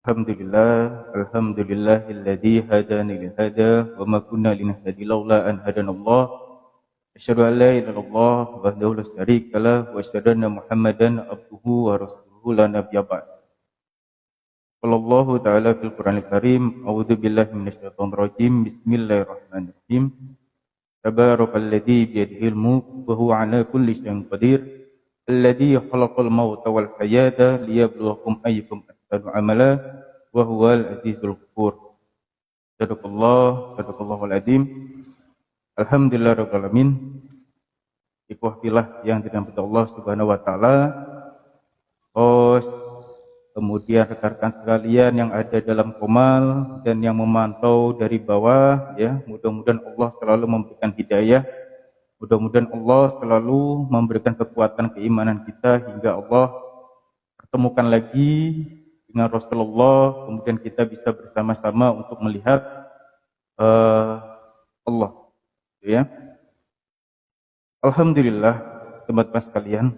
Alhamdulillahilladzi hadani lihada wa ma kunna linahtadiya laula an hadanallah. Asyhadu an la ilaha illallah wahdahu la syarika lah wa asyhadu anna Muhammadan abduhu wa rasuluhu la nabiyya ba'd. Qala ta'ala fil Qur'anil Karim, a'udzu billahi minasyaitonir rajim. Bismillahirrahmanirrahim. Tabarakalladzi biyadihil mulku wa huwa 'ala kulli syai'in qadir. Alladzi khalaqal mauta wal hayata liyabluwakum ayyukum ahsanu amala wa huwal azizul ghafur. Sadaqallahul azim. Alhamdulillahirabbil alamin. Ikhwah fillah yang dirahmati Allah Subhanahu wa taala. Kemudian rekan-rekan sekalian yang ada dalam komal dan yang memantau dari bawah, ya, mudah-mudahan Allah selalu memberikan hidayah. Mudah-mudahan Allah selalu memberikan kekuatan keimanan kita hingga Allah pertemukan lagi dengan Rasulullah, kemudian kita bisa bersama-sama untuk melihat Allah, ya. Alhamdulillah, teman-teman sekalian,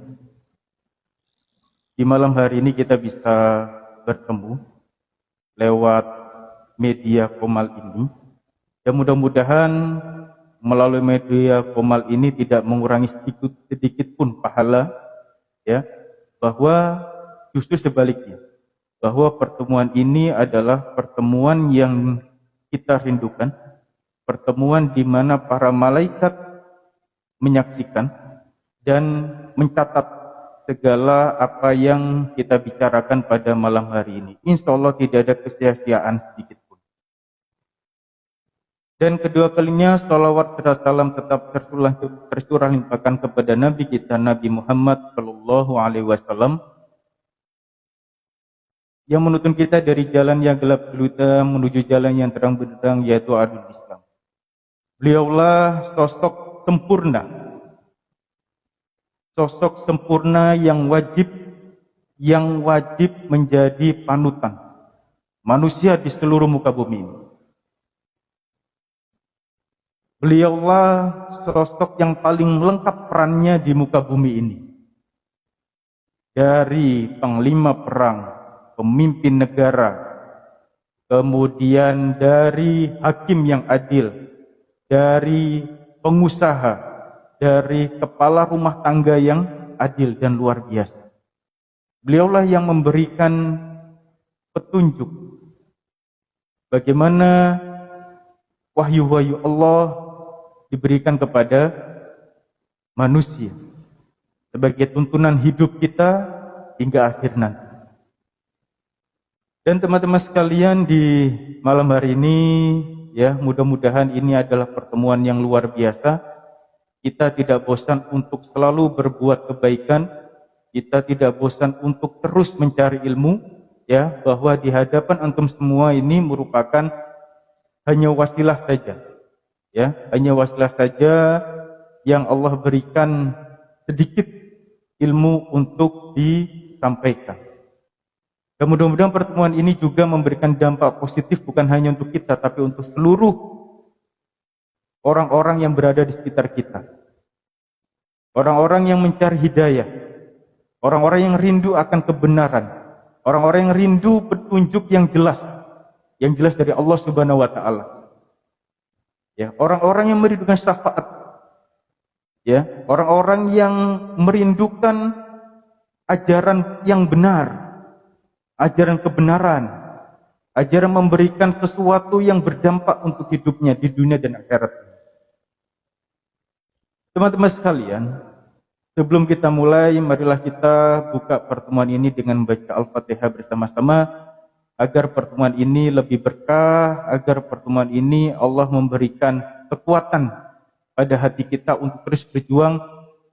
di malam hari ini kita bisa bertemu lewat media komal ini, dan mudah-mudahan melalui media komal ini tidak mengurangi sedikit pun pahala, ya, bahwa justru sebaliknya, bahwa pertemuan ini adalah pertemuan yang kita rindukan, pertemuan di mana para malaikat menyaksikan dan mencatat segala apa yang kita bicarakan pada malam hari ini. Insya Allah tidak ada kesia-siaan sedikit pun. Dan kedua kalinya salawat serta salam tetap tercurah limpahkan kepada Nabi kita Nabi Muhammad Sallallahu Alaihi Wasallam yang menuntun kita dari jalan yang gelap gulita menuju jalan yang terang benderang, yaitu adil Islam. Beliaulah sosok sempurna yang wajib menjadi panutan manusia di seluruh muka bumi ini. Beliaulah sosok yang paling lengkap perannya di muka bumi ini. Dari panglima perang, pemimpin negara, kemudian dari hakim yang adil, dari pengusaha, dari kepala rumah tangga yang adil dan luar biasa. Beliaulah yang memberikan petunjuk bagaimana wahyu-wahyu Allah diberikan kepada manusia sebagai tuntunan hidup kita hingga akhir nanti. Dan teman-teman sekalian, di malam hari ini, ya, mudah-mudahan ini adalah pertemuan yang luar biasa. Kita tidak bosan untuk selalu berbuat kebaikan, kita tidak bosan untuk terus mencari ilmu, ya, bahwa di hadapan antum semua ini merupakan hanya wasilah saja. Ya, hanya wasilah saja yang Allah berikan sedikit ilmu untuk disampaikan. Dan mudah-mudahan pertemuan ini juga memberikan dampak positif bukan hanya untuk kita, tapi untuk seluruh orang-orang yang berada di sekitar kita. Orang-orang yang mencari hidayah, orang-orang yang rindu akan kebenaran, orang-orang yang rindu petunjuk yang jelas dari Allah Subhanahu wa taala. Ya, orang-orang yang merindukan syafaat, ya, orang-orang yang merindukan ajaran yang benar, ajaran kebenaran, ajaran memberikan sesuatu yang berdampak untuk hidupnya di dunia dan akhirat. Teman-teman sekalian, sebelum kita mulai, marilah kita buka pertemuan ini dengan membaca Al-Fatihah bersama-sama, agar pertemuan ini lebih berkah, agar pertemuan ini Allah memberikan kekuatan pada hati kita untuk terus berjuang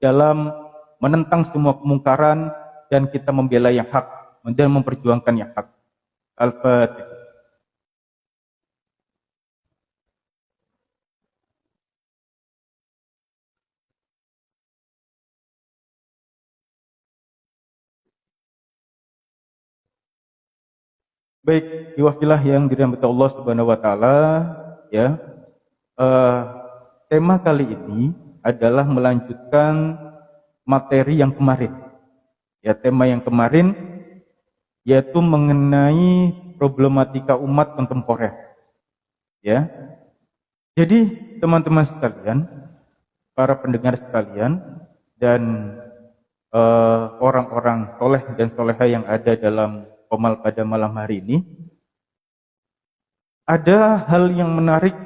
dalam menentang semua kemungkaran dan kita membela yang hak dan memperjuangkan yang hak. Al-Fatihah. Baik, ikhwah yang dirahmati Allah Subhanahu wa taala, ya. Tema kali ini adalah melanjutkan materi yang kemarin. Ya, tema yang kemarin yaitu mengenai problematika umat kontemporer. Ya. Jadi teman-teman sekalian, para pendengar sekalian, dan orang-orang soleh dan soleha yang ada dalam Komal pada malam hari ini, ada hal yang menarik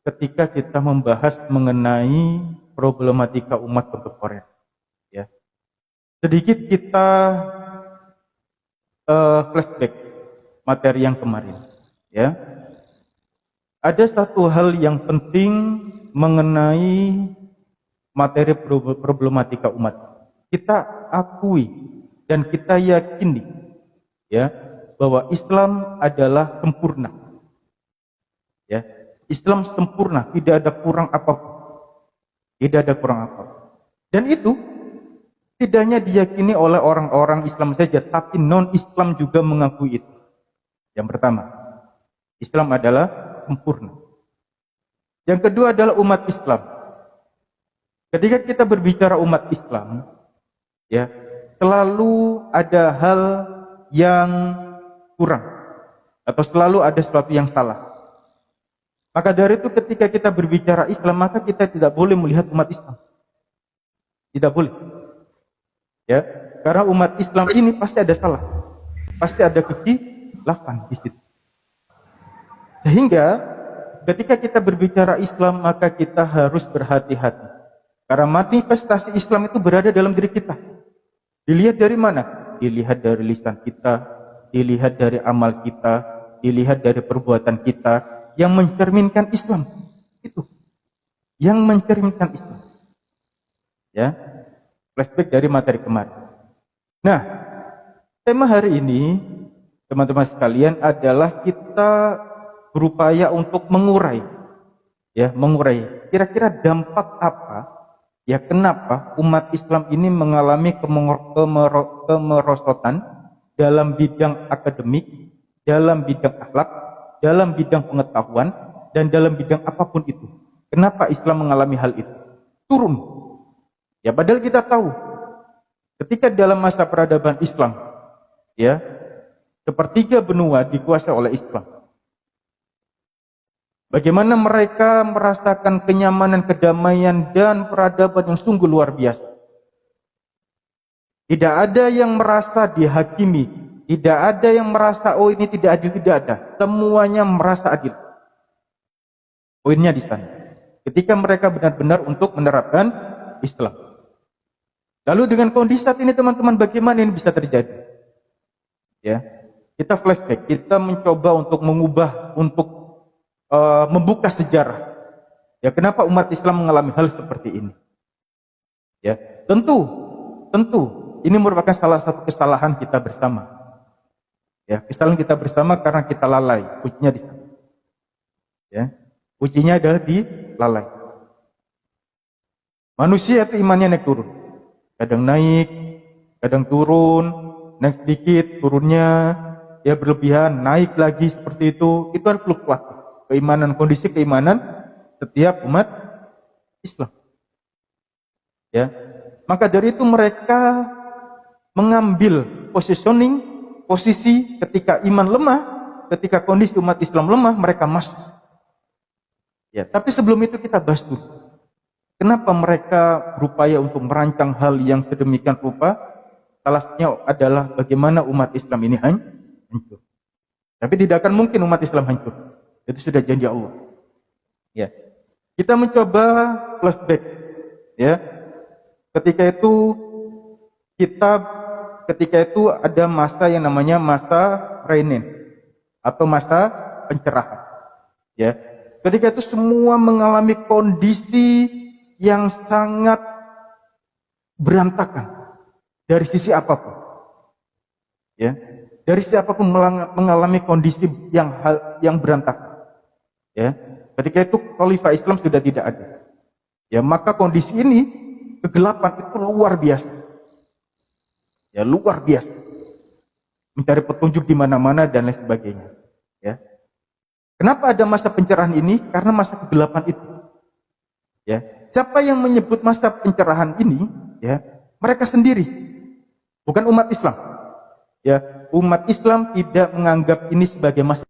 ketika kita membahas mengenai problematika umat kontemporer. Ya. Sedikit kita flashback materi yang kemarin. Ya. Ada satu hal yang penting mengenai materi problematika umat. Kita akui dan kita yakini, ya, bahwa Islam adalah sempurna. Ya, Islam sempurna, tidak ada kurang apapun. Tidak ada kurang apapun. Dan itu tidak hanya diyakini oleh orang-orang Islam saja, tapi non-Islam juga mengakui itu. Yang pertama, Islam adalah sempurna. Yang kedua adalah umat Islam. Ketika kita berbicara umat Islam, ya, selalu ada hal yang kurang atau selalu ada sesuatu yang salah. Maka dari itu ketika kita berbicara Islam, maka kita tidak boleh melihat umat Islam. Tidak boleh. Ya, karena umat Islam ini pasti ada salah. Pasti ada kekilafan di situ. Sehingga ketika kita berbicara Islam, maka kita harus berhati-hati. Karena manifestasi Islam itu berada dalam diri kita. Dilihat dari mana? Dilihat dari lisan kita, dilihat dari amal kita, dilihat dari perbuatan kita yang mencerminkan Islam. Itu yang mencerminkan Islam. Ya, flashback dari materi kemarin. Nah, tema hari ini, teman-teman sekalian, adalah kita berupaya untuk mengurai, ya, mengurai. Kira-kira dampak apa? Ya, kenapa umat Islam ini mengalami kemerosotan dalam bidang akademik, dalam bidang akhlak, dalam bidang pengetahuan, dan dalam bidang apapun itu. Kenapa Islam mengalami hal itu? Turun. Ya, padahal kita tahu, ketika dalam masa peradaban Islam, ya, sepertiga benua dikuasai oleh Islam. Bagaimana mereka merasakan kenyamanan, kedamaian, dan peradaban yang sungguh luar biasa. Tidak ada yang merasa dihakimi. Tidak ada yang merasa, oh ini tidak adil, tidak ada. Semuanya merasa adil. Poinnya di sana. Ketika mereka benar-benar untuk menerapkan Islam. Lalu dengan kondisi saat ini teman-teman, bagaimana ini bisa terjadi? Ya, kita flashback, kita mencoba untuk mengubah, untuk membuka sejarah. Ya, kenapa umat Islam mengalami hal seperti ini? Ya, tentu ini merupakan salah satu kesalahan kita bersama. Ya, kesalahan kita bersama karena kita lalai. Kuncinya di sana. Ya, kuncinya adalah di lalai. Manusia itu imannya naik turun. Kadang naik, kadang turun, naik sedikit, turunnya ya berlebihan, naik lagi seperti itu. Itu adalah fluktuatif. Keimanan, kondisi keimanan setiap umat Islam. Ya, maka dari itu mereka mengambil posisi ketika iman lemah, ketika kondisi umat Islam lemah, mereka masuk. Ya, tapi sebelum itu kita bahas dulu. Kenapa mereka berupaya untuk merancang hal yang sedemikian rupa? Salah satunya adalah bagaimana umat Islam ini hancur. Tapi tidak akan mungkin umat Islam hancur. Itu sudah janji Allah. Ya. Kita mencoba flashback. Ya. Ketika itu ada masa yang namanya masa renaissance atau masa pencerahan. Ya. Ketika itu semua mengalami kondisi yang sangat berantakan dari sisi apapun. Ya. Dari sisi apapun mengalami kondisi yang berantakan. Ya, ketika itu khalifah Islam sudah tidak ada. Ya, maka kondisi ini, kegelapan itu luar biasa. Ya, luar biasa. Mencari petunjuk di mana-mana dan lain sebagainya. Ya. Kenapa ada masa pencerahan ini? Karena masa kegelapan itu. Ya, siapa yang menyebut masa pencerahan ini? Ya, mereka sendiri, bukan umat Islam. Ya, umat Islam tidak menganggap ini sebagai masalah.